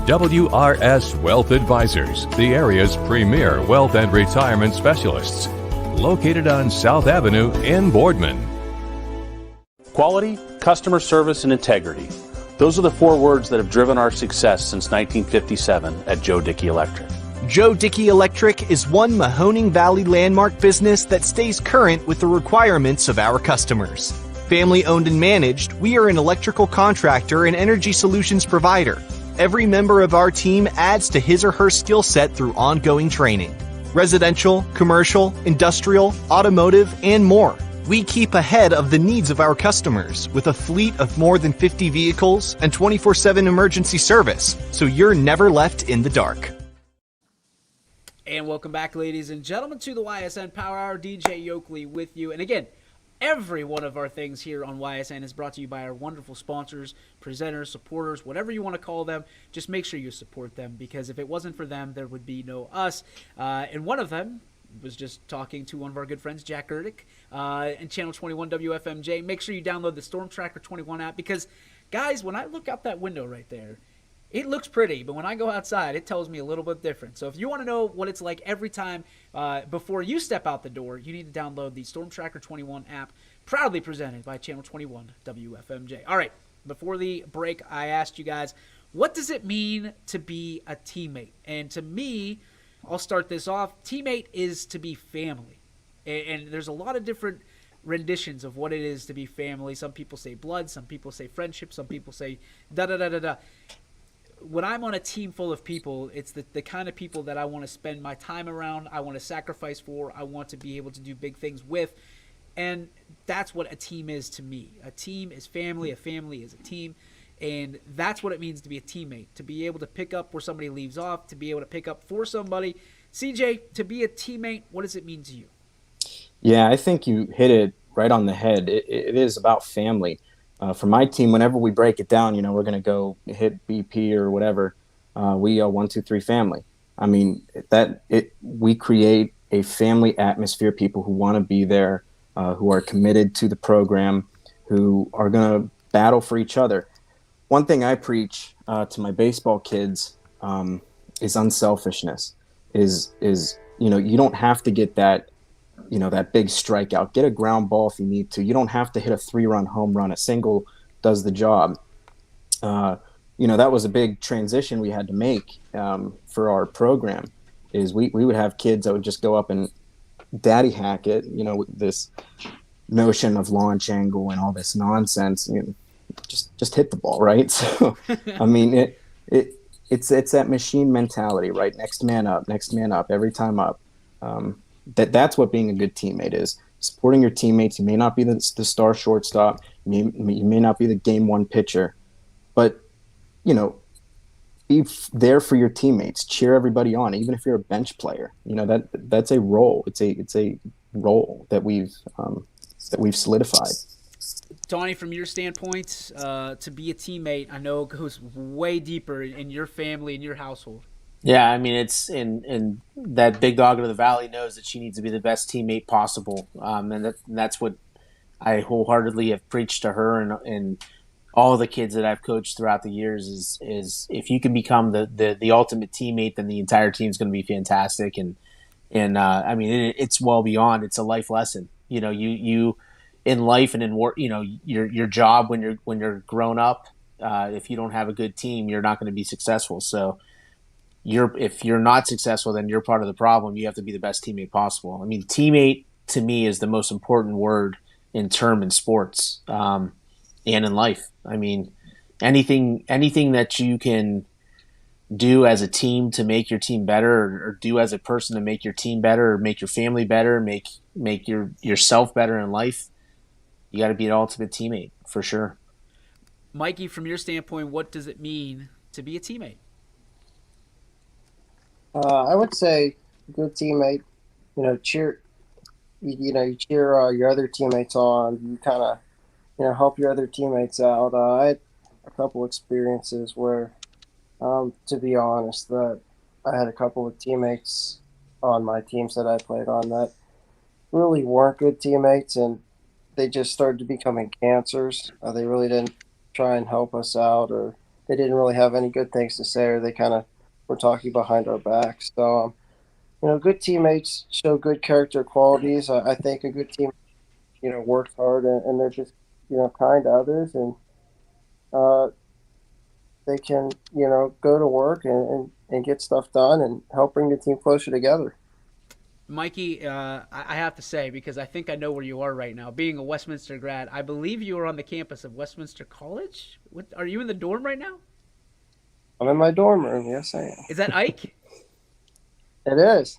WRS Wealth Advisors, the area's premier wealth and retirement specialists. Located on South Avenue in Boardman. Quality, customer service, and integrity. Those are the 4 words that have driven our success since 1957 at Joe Dickey Electric. Joe Dickey Electric is one Mahoning Valley landmark business that stays current with the requirements of our customers. Family owned and managed, we are an electrical contractor and energy solutions provider. Every member of our team adds to his or her skill set through ongoing training. Residential, commercial, industrial, automotive, and more. We keep ahead of the needs of our customers with a fleet of more than 50 vehicles and 24/7 emergency service, so you're never left in the dark. And welcome back, ladies and gentlemen, to the YSN Power Hour. DJ Yeagley with you. And again, every one of our things here on YSN is brought to you by our wonderful sponsors, presenters, supporters, whatever you want to call them. Just make sure you support them, because if it wasn't for them, there would be no us. And one of them was just talking to one of our good friends, Jack Erdick, and Channel 21 WFMJ. Make sure you download the Storm Tracker 21 app, because, guys, when I look out that window right there, it looks pretty, but when I go outside, it tells me a little bit different. So if you want to know what it's like every time before you step out the door, you need to download the Storm Tracker 21 app, proudly presented by Channel 21 WFMJ. All right, before the break, I asked you guys, what does it mean to be a teammate? And to me, I'll start this off. Teammate is to be family. And there's a lot of different renditions of what it is to be family. Some people say blood, some people say friendship, some people say da-da-da-da-da. When I'm on a team full of people, it's the kind of people that I want to spend my time around, I want to sacrifice for, I want to be able to do big things with. And that's what a team is to me. A team is family, a family is a team. And that's what it means to be a teammate, to be able to pick up where somebody leaves off, to be able to pick up for somebody. CJ, to be a teammate, what does it mean to you? Yeah, I think you hit it right on the head. It is about family. For my team, whenever we break it down, we're going to go hit BP or whatever. We yell 1, 2, 3 family. I mean, we create a family atmosphere, people who want to be there, who are committed to the program, who are going to battle for each other. One thing I preach to my baseball kids is unselfishness. Is you don't have to get that big strikeout. Get a ground ball if you need to. You don't have to hit a 3-run home run. A single does the job. That was a big transition we had to make for our program. Is we would have kids that would just go up and daddy hack it. With this notion of launch angle and all this nonsense. Just hit the ball, right? So, I mean, it's that machine mentality, right? Next man up, every time up. That's what being a good teammate is. Supporting your teammates. You may not be the star shortstop. You may not be the game one pitcher, but be there for your teammates. Cheer everybody on, even if you're a bench player. That's a role. It's a role that we've solidified. Donnie, from your standpoint, to be a teammate, I know it goes way deeper in your family and your household. Yeah, I mean, it's in that big dog of the valley knows that she needs to be the best teammate possible, and that's what I wholeheartedly have preached to her and all the kids that I've coached throughout the years. Is if you can become the ultimate teammate, then the entire team's going to be fantastic. And I mean, it's well beyond. It's a life lesson. You in life and in work. Your job when you're grown up. If you don't have a good team, you're not going to be successful. So. If you're not successful, then you're part of the problem. You have to be the best teammate possible. I mean, teammate to me is the most important word in sports and in life. I mean, anything that you can do as a team to make your team better, or do as a person to make your team better, or make your family better, make yourself better in life, you got to be an ultimate teammate for sure. Mikey, from your standpoint, what does it mean to be a teammate? I would say good teammate, cheer, you cheer your other teammates on. You kind of, help your other teammates out. I had a couple experiences where, to be honest, that I had a couple of teammates on my teams that I played on that really weren't good teammates, and they just started becoming cancers. They really didn't try and help us out, or they didn't really have any good things to say, or they kind of were talking behind our backs. So, good teammates show good character qualities. I think a good team, works hard and they're just, kind to others, and they can, go to work and get stuff done and help bring the team closer together. Mikey, I have to say, because I think I know where you are right now, being a Westminster grad, I believe you are on the campus of Westminster College. Are you in the dorm right now? I'm in my dorm room. Yes, I am. Is that Ike? It is.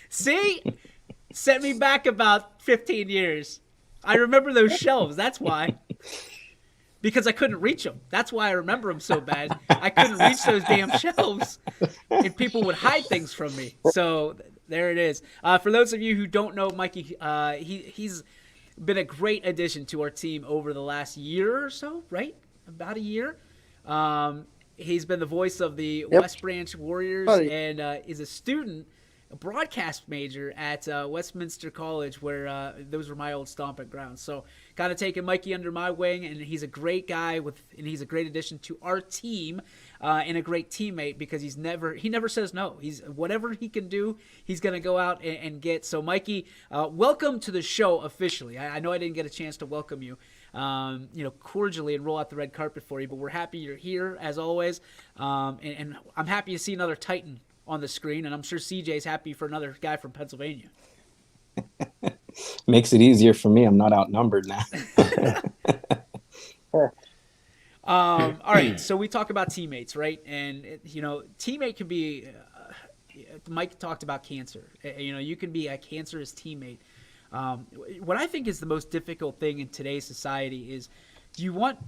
See? Sent me back about 15 years. I remember those shelves. That's why. Because I couldn't reach them. That's why I remember them so bad. I couldn't reach those damn shelves. And people would hide things from me. So there it is. For those of you who don't know Mikey, he's been a great addition to our team over the last year or so, right? About a year. He's been the voice of the West Branch Warriors and is a student, a broadcast major at Westminster College, where those were my old stomping grounds. So kind of taking Mikey under my wing, and he's a great guy and he's a great addition to our team and a great teammate because he never says no. He's whatever he can do, he's going to go out and get. So Mikey, welcome to the show officially. I know I didn't get a chance to welcome you, cordially and roll out the red carpet for you, but we're happy you're here as always, and I'm happy to see another Titan on the screen, and I'm sure CJ's happy for another guy from Pennsylvania. Makes it easier for me. I'm not outnumbered now. All right, so we talk about teammates, right? And teammate can be. Mike talked about cancer. You can be a cancerous teammate. What I think is the most difficult thing in today's society is you want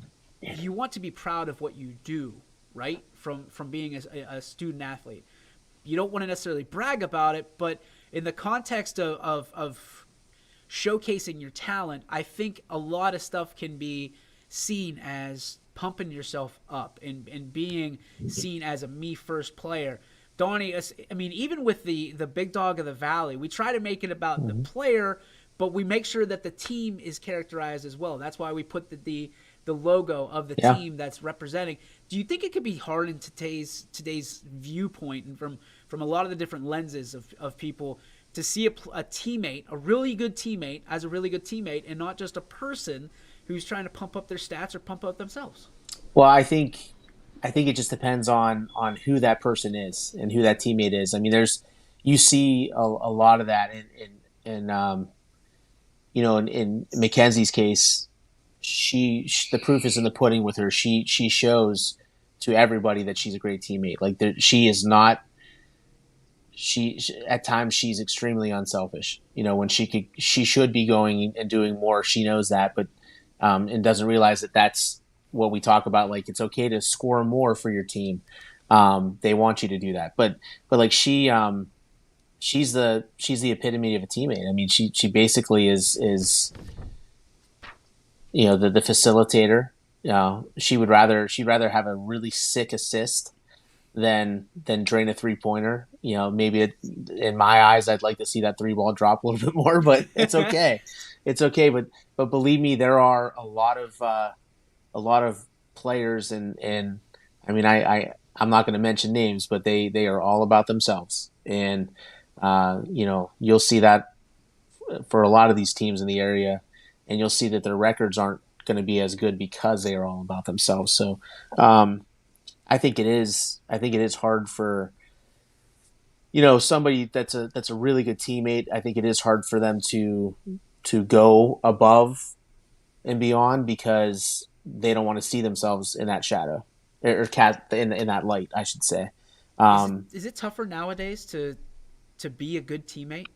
to be proud of what you do, right? From being a student athlete. You don't want to necessarily brag about it, but in the context of showcasing your talent, I think a lot of stuff can be seen as pumping yourself up and being seen as a me-first player. Donnie, I mean, even with the big dog of the valley, we try to make it about the player, but we make sure that the team is characterized as well. That's why we put the logo of the team that's representing. Do you think it could be hard in today's viewpoint and from a lot of the different lenses of people to see a teammate, a really good teammate, as a really good teammate, and not just a person who's trying to pump up their stats or pump up themselves? Well, I think it just depends on who that person is and who that teammate is. I mean, you see a lot of that in Mackenzie's case. The proof is in the pudding with her. She shows to everybody that she's a great teammate. Like she is not. She at times she's extremely unselfish. When she should be going and doing more. She knows that, but and doesn't realize that that's what we talk about. Like it's okay to score more for your team. They want you to do that, but like she's the epitome of a teammate. I mean, she basically is the facilitator. She'd rather have a really sick assist than drain a 3-pointer. Maybe in my eyes, I'd like to see that 3-ball drop a little bit more, but it's okay. It's okay. But believe me, there are a lot of players and I mean, I'm not going to mention names, but they are all about themselves. And, you'll see that for a lot of these teams in the area, and you'll see that their records aren't going to be as good because they are all about themselves. So, I think it is hard for, somebody that's a really good teammate. I think it is hard for them to go above and beyond because they don't want to see themselves in that shadow or in that light, I should say. Is it tougher nowadays to be a good teammate?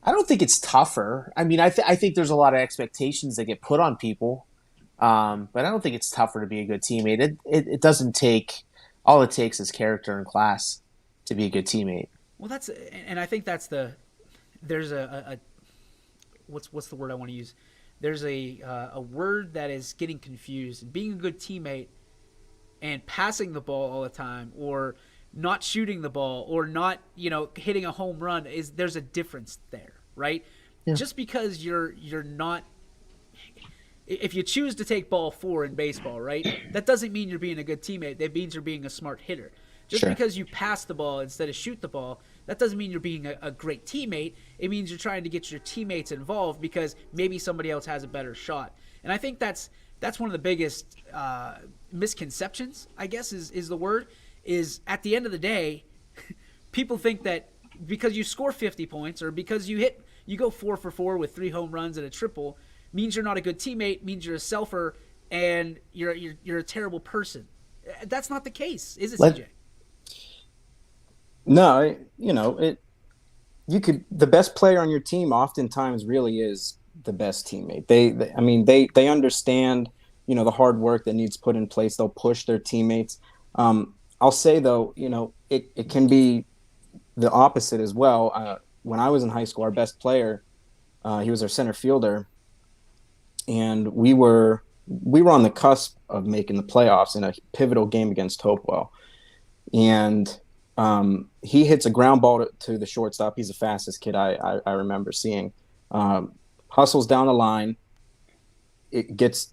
I don't think it's tougher. I mean, I think there's a lot of expectations that get put on people, but I don't think it's tougher to be a good teammate. It doesn't take – all it takes is character and class to be a good teammate. Well, I think that's there's a what's the word I want to use? There's a word that is getting confused. Being a good teammate and passing the ball all the time, or not shooting the ball, or not hitting a home run, there's a difference there, right? Yeah. Just because you're not, if you choose to take ball 4 in baseball, right, that doesn't mean you're being a good teammate. That means you're being a smart hitter. Just because you pass the ball instead of shoot the ball, that doesn't mean you're being a great teammate. It means you're trying to get your teammates involved because maybe somebody else has a better shot. And I think that's one of the biggest misconceptions, I guess is the word, is at the end of the day, people think that because you score 50 points or because you go 4 for 4 with 3 home runs and a triple means you're not a good teammate, means you're a selfer, and you're a terrible person. That's not the case, is it, Let- CJ? No, the best player on your team oftentimes really is the best teammate. They understand, the hard work that needs put in place. They'll push their teammates. I'll say though, it can be the opposite as well. When I was in high school, our best player, he was our center fielder, and we were on the cusp of making the playoffs in a pivotal game against Hopewell, and he hits a ground ball to the shortstop. He's the fastest kid I remember seeing. Hustles down the line. It gets,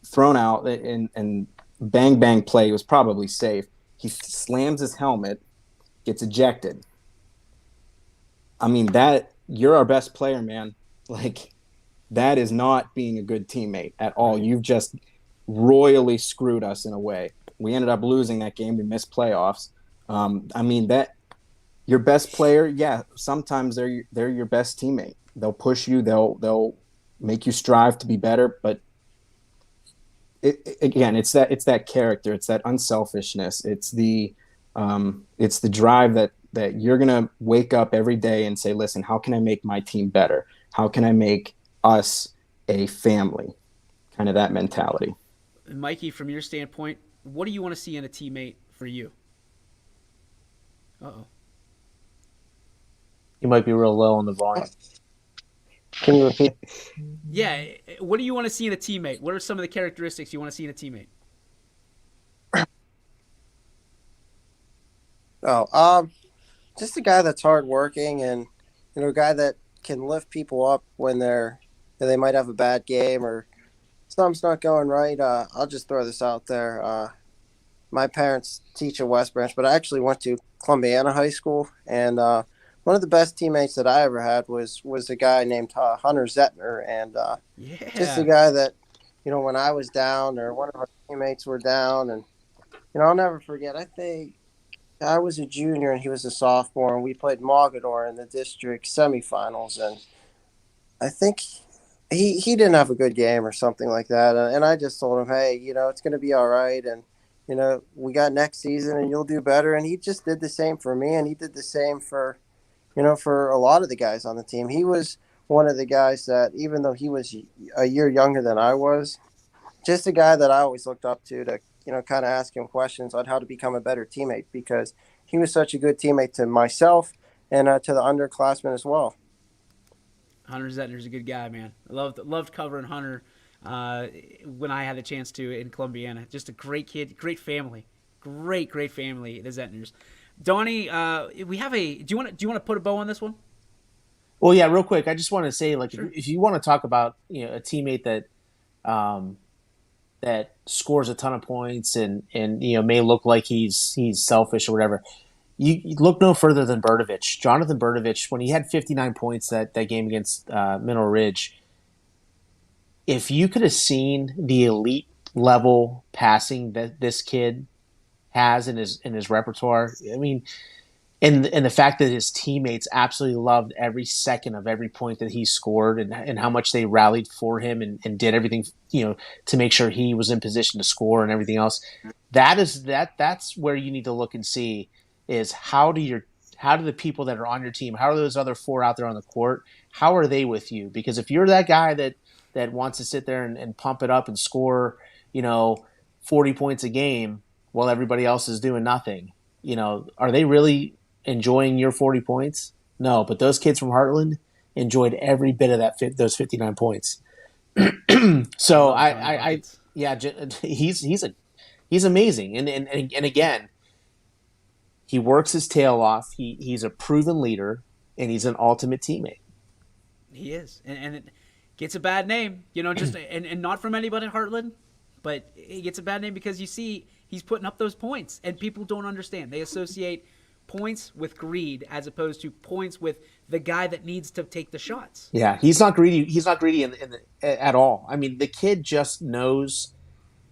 thrown out, and bang, bang play. It was probably safe. He slams his helmet, gets ejected. I mean, you're our best player, man. Like, that is not being a good teammate at all. You've just royally screwed us in a way. We ended up losing that game. We missed playoffs. That your best player, yeah, sometimes they're your best teammate. They'll push you. They'll make you strive to be better. But it's that character. It's that unselfishness. It's the drive that you're gonna wake up every day and say, listen, how can I make my team better? How can I make us a family? Kind of that mentality. Mikey, from your standpoint, what do you want to see in a teammate for you? Uh-oh. You might be real low on the volume. Can you repeat? Yeah, what do you want to see in a teammate? What are some of the characteristics you want to see in a teammate? Just a guy that's hardworking and a guy that can lift people up when they might have a bad game or something's not going right. I'll just throw this out there. My parents teach at West Branch, but I actually went to Columbiana High School, and one of the best teammates that I ever had was a guy named Hunter Zettner, and just a guy that, when I was down or one of our teammates were down, and I'll never forget. I think I was a junior and he was a sophomore, and we played Mogador in the district semifinals, and I think he didn't have a good game or something like that, and I just told him, hey, it's going to be all right, and we got next season and you'll do better. And he just did the same for me, and he did the same for a lot of the guys on the team. He was one of the guys that, even though he was a year younger than I was, just a guy that I always looked up to kind of ask him questions on how to become a better teammate, because he was such a good teammate to myself and to the underclassmen as well. Hunter Zettner's a good guy, man. I loved covering Hunter when I had a chance to in Columbiana. Just a great kid, great family, great family. The Zettners. Donnie, we have a. Do you want to put a bow on this one? Well, yeah, real quick. I just want to say, like, sure. If you want to talk about a teammate that that scores a ton of points and may look like he's selfish or whatever, you look no further than Berdovich. Jonathan Berdovich, when he had 59 points that game against Mineral Ridge, if you could have seen the elite level passing that this kid has in his repertoire, I mean, and the fact that his teammates absolutely loved every second of every point that he scored, and how much they rallied for him and did everything to make sure he was in position to score and everything else. That's where you need to look and see is how do the people that are on your team, how are those other four out there on the court, how are they with you? Because if you're that guy that wants to sit there and pump it up and score 40 points a game while everybody else is doing nothing, are they really enjoying your 40 points? No, but those kids from Heartland enjoyed every bit of those 59 points. So he's amazing, and again, he works his tail off. He's a proven leader, and he's an ultimate teammate. He is, and it gets a bad name, just and not from anybody at Heartland, but he gets a bad name because you see he's putting up those points, and people don't understand. They associate points with greed as opposed to points with the guy that needs to take the shots. Yeah, he's not greedy. He's not greedy at all. I mean, the kid just knows.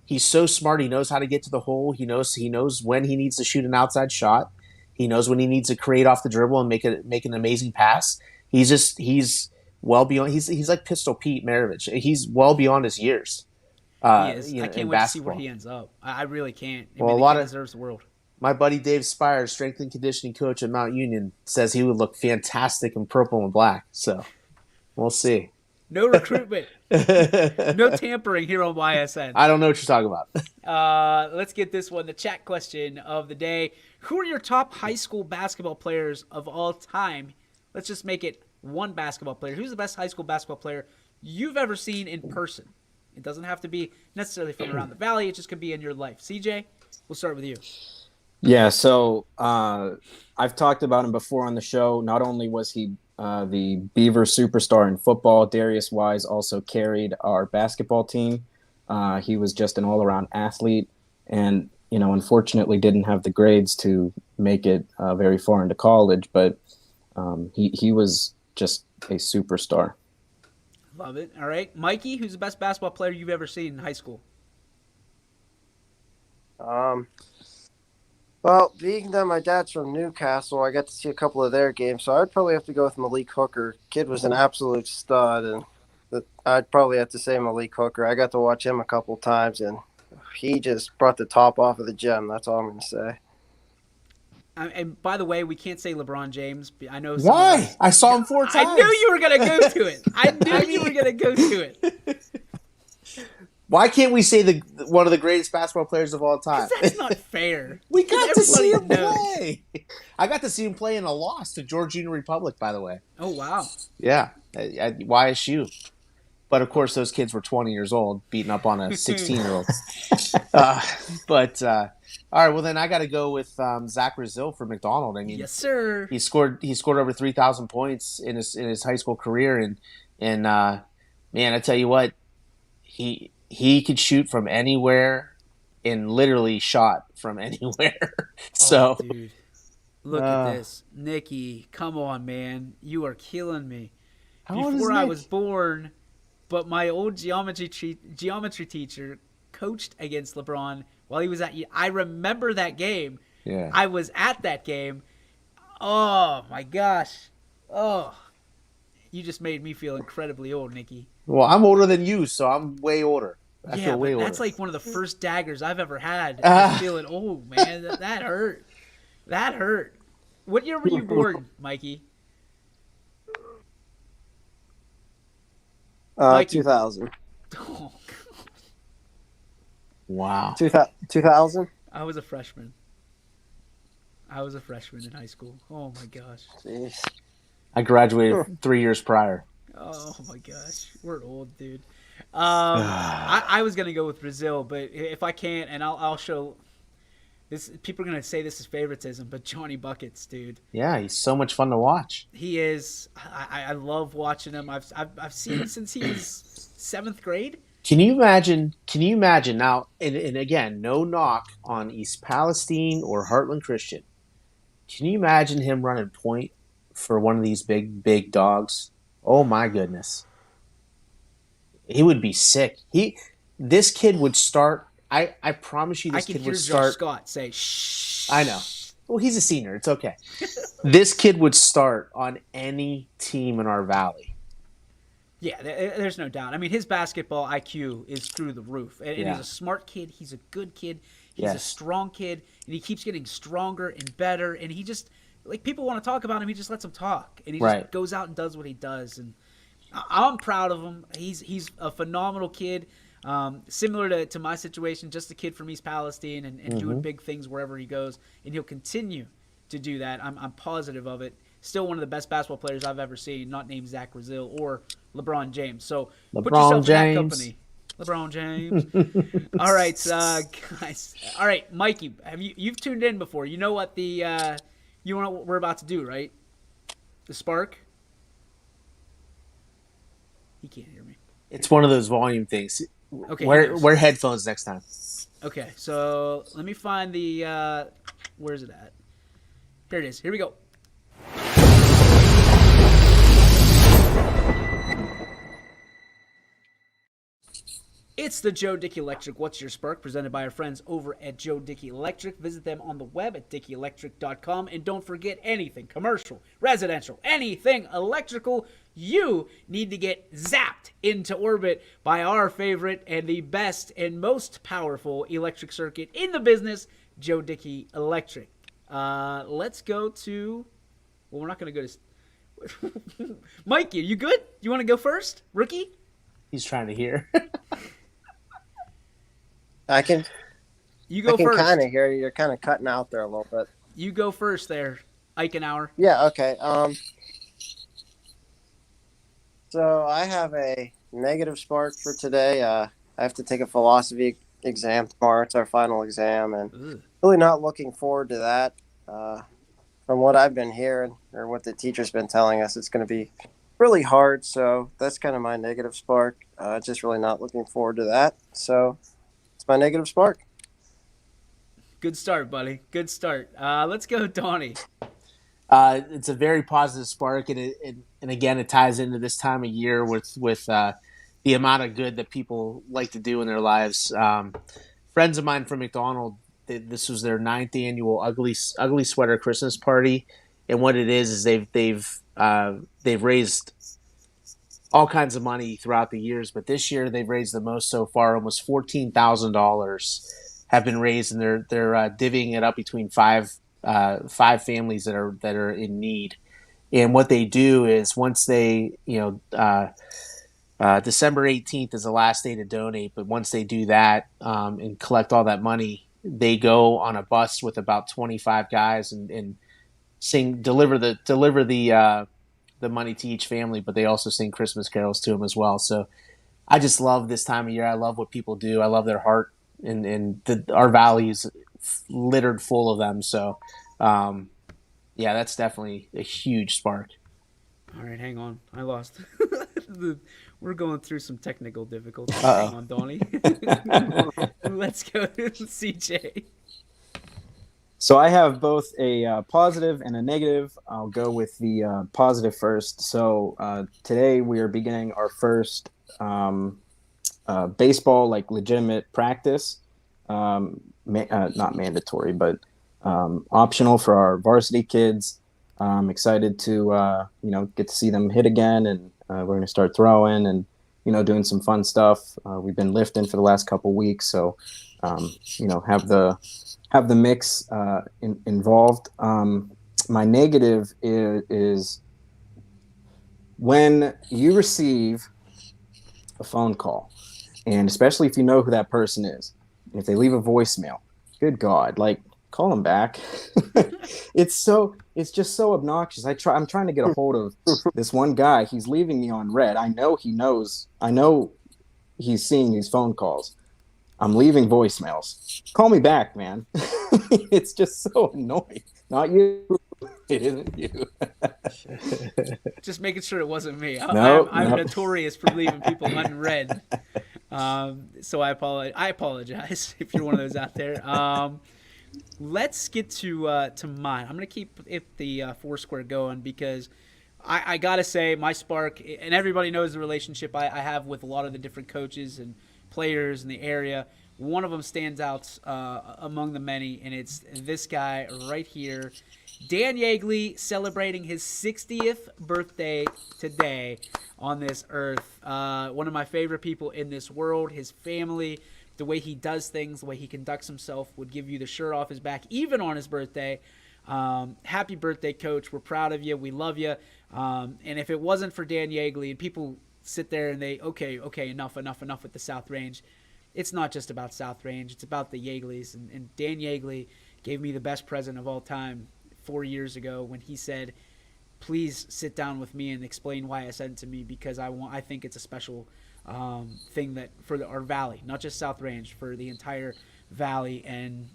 He's so smart. He knows how to get to the hole. He knows when he needs to shoot an outside shot. He knows when he needs to create off the dribble and make an amazing pass. He's well beyond. He's like Pistol Pete Maravich. He's well beyond his years. He is. I in can't wait to see basketball. where he ends up. I really can't. I Well, mean, a lot the kid of deserves the world. my buddy Dave Spires, strength and conditioning coach at Mount Union, says he would look fantastic in purple and black. So we'll see. No recruitment. No tampering here on YSN. I don't know what you're talking about. Let's get this one. The chat question of the day. Who are your top high school basketball players of all time? Let's just make it one basketball player. Who's the best high school basketball player you've ever seen in person? It doesn't have to be necessarily from around the valley. It just could be in your life. CJ, we'll start with you. Yeah, so I've talked about him before on the show. Not only was he the Beaver superstar in football, Darius Wise also carried our basketball team. He was just an all-around athlete and, unfortunately didn't have the grades to make it very far into college, but he was just a superstar. Love it. All right. Mikey, who's the best basketball player you've ever seen in high school? Well, being that my dad's from Newcastle, I got to see a couple of their games, so I'd probably have to go with Malik Hooker. Kid was an absolute stud, and I'd probably have to say Malik Hooker. I got to watch him a couple times, and he just brought the top off of the gem. That's all I'm going to say. And by the way, we can't say LeBron James. I know. Why? I saw him 4 times. I knew you were going to go to it. I knew you were going to go to it. Why can't we say one of the greatest basketball players of all time? That's not fair. We got to see him knows. play. I got to see him play in a loss to Georgina Republic, by the way. Oh, wow. Yeah. At YSU. But, of course, those kids were 20 years old, beating up on a 16-year-old. All right, well, then I got to go with Zach Brazil for McDonald. I mean, yes, sir. He scored over 3,000 points in his high school career. And man, I tell you what, he could shoot from anywhere and literally shot from anywhere. So, oh, dude. Look at this. Nikki, come on, man. You are killing me. Before I was born, but my old geometry teacher coached against LeBron while he was I remember that game. Yeah. I was at that game. Oh, my gosh. Oh. You just made me feel incredibly old, Nikki. Well, I'm older than you, so I'm way older. I yeah, feel way older. That's like one of the first daggers I've ever had. I'm feeling old, man. That hurt. That hurt. What year were you born, Mikey? 2000. Oh, wow. 2000? I was a freshman. In high school. Oh, my gosh. Jeez. I graduated 3 years prior. Oh, my gosh. We're old, dude. I was going to go with Brazil, but if I can't, and I'll show this. People are going to say this is favoritism, but Johnny Buckets, dude. Yeah, he's so much fun to watch. He is. I love watching him. I've seen him since he was 7th grade. Can you imagine now, and again, no knock on East Palestine or Heartland Christian. Can you imagine him running point for one of these big dogs? Oh my goodness. He would be sick. This kid would start. I promise you, this kid would start. Josh Scott say, "Shh." I know. Well, he's a senior. It's okay. This kid would start on any team in our valley. Yeah, there's no doubt. I mean, his basketball IQ is through the roof, and he's a smart kid. He's a good kid. He's a strong kid, and he keeps getting stronger and better. And he just people want to talk about him. He just lets them talk, and he just goes out and does what he does. And I'm proud of him. He's a phenomenal kid. Similar to my situation, just a kid from East Palestine and doing big things wherever he goes, and he'll continue to do that. I'm positive of it. Still one of the best basketball players I've ever seen, not named Zach Brazil or LeBron James. So put yourself in that company. LeBron James. All right, guys. All right, Mikey, you've tuned in before. You know what what we're about to do, right? The spark. He can't hear me. It's one of those volume things. Okay. Wear headphones next time. Okay, so let me find the where's it at? Here it is. Here we go. It's the Joe Dickey Electric What's Your Spark, presented by our friends over at Joe Dickey Electric. Visit them on the web at DickeyElectric.com. And don't forget, anything commercial, residential, anything electrical, you need to get zapped into orbit by our favorite and the best and most powerful electric circuit in the business, Joe Dickey Electric. Let's go to... Well, we're not going to go to... Mikey, you good? You want to go first? Rookie? He's trying to hear. I can. You go I can first. kind of hear you. You're kind of cutting out there a little bit. You go first there, Eichenauer. Yeah. Okay. So I have a negative spark for today. I have to take a philosophy exam tomorrow. It's our final exam, and really not looking forward to that. From what I've been hearing, or what the teacher's been telling us, it's going to be really hard. So that's kind of my negative spark. Just really not looking forward to that. So it's my negative spark. Good start, buddy. Good start. Let's go, Donnie. It's a very positive spark, and again, it ties into this time of year with the amount of good that people like to do in their lives. Friends of mine from McDonald, this was their 9th annual ugly sweater Christmas party, and what it is they've raised all kinds of money throughout the years, but this year they've raised the most so far. Almost $14,000 have been raised, and they're divvying it up between five families that are in need. And what they do is, once they, December 18th is the last day to donate, but once they do that and collect all that money, they go on a bus with about 25 guys and deliver the money to each family, but they also sing Christmas carols to them as well. So I just love this time of year. I love what people do. I love their heart, and our valley is littered full of them. So, yeah, that's definitely a huge spark. All right, hang on. I lost. We're going through some technical difficulties. Uh-oh. Hang on, Donnie. Let's go to CJ. So I have both a positive and a negative. I'll go with the positive first. So today we are beginning our first baseball, legitimate practice. Not mandatory, but optional for our varsity kids. I'm excited to get to see them hit again, and we're going to start throwing and doing some fun stuff. We've been lifting for the last couple weeks, so have the mix involved. My negative is when you receive a phone call, and especially if you know who that person is, and if they leave a voicemail, good God, call them back. It's just so obnoxious. I'm trying to get a hold of this one guy. He's leaving me on red. I know he knows. I know he's seeing these phone calls. I'm leaving voicemails. Call me back, man. It's just so annoying. Not you. It isn't you. Just making sure it wasn't me. Nope. I'm notorious for leaving people unread. So I apologize if you're one of those out there. Let's get to mine. I'm going to keep the Foursquare going because I got to say my spark, and everybody knows the relationship I have with a lot of the different coaches and players in the area. One of them stands out among the many, and it's this guy right here. Dan Yeagley celebrating his 60th birthday today on this earth. One of my favorite people in this world. His family, the way he does things, the way he conducts himself would give you the shirt off his back, even on his birthday. Happy birthday, Coach. We're proud of you. We love you. And if it wasn't for Dan Yeagley, and people sit there and okay, enough with the South Range. It's not just about South Range. It's about the Yeagleys. And Dan Yeagley gave me the best present of all time 4 years ago when he said, please sit down with me and explain why I sent it to me, because I think it's a special thing that for our valley, not just South Range, for the entire valley, and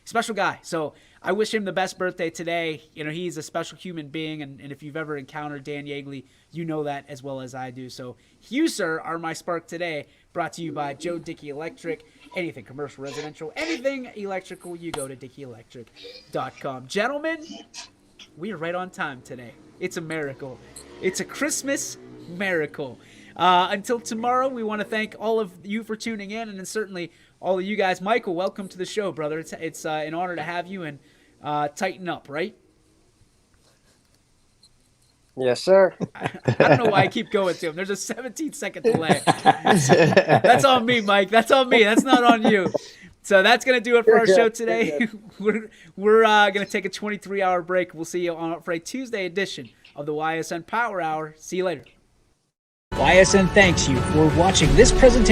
special guy. So I wish him the best birthday today. He's a special human being, and if you've ever encountered Dan Yeagley, you know that as well as I do. So you, sir, are my spark today, brought to you by Joe Dickey Electric. Anything commercial, residential, anything electrical, you go to DickeyElectric.com. Gentlemen, we are right on time today. It's a miracle. It's a Christmas miracle. Until tomorrow, we want to thank all of you for tuning in, and then certainly all of you guys. Michael, welcome to the show, brother. It's an honor to have you, and tighten up, right? Yes, sir. I don't know why I keep going to him. There's a 17-second delay. That's on me, Mike. That's on me. That's not on you. So that's going to do it for our show today. We're going to take a 23-hour break. We'll see you for a Tuesday edition of the Ysn Power Hour. See you later. Ysn thanks you for watching this presentation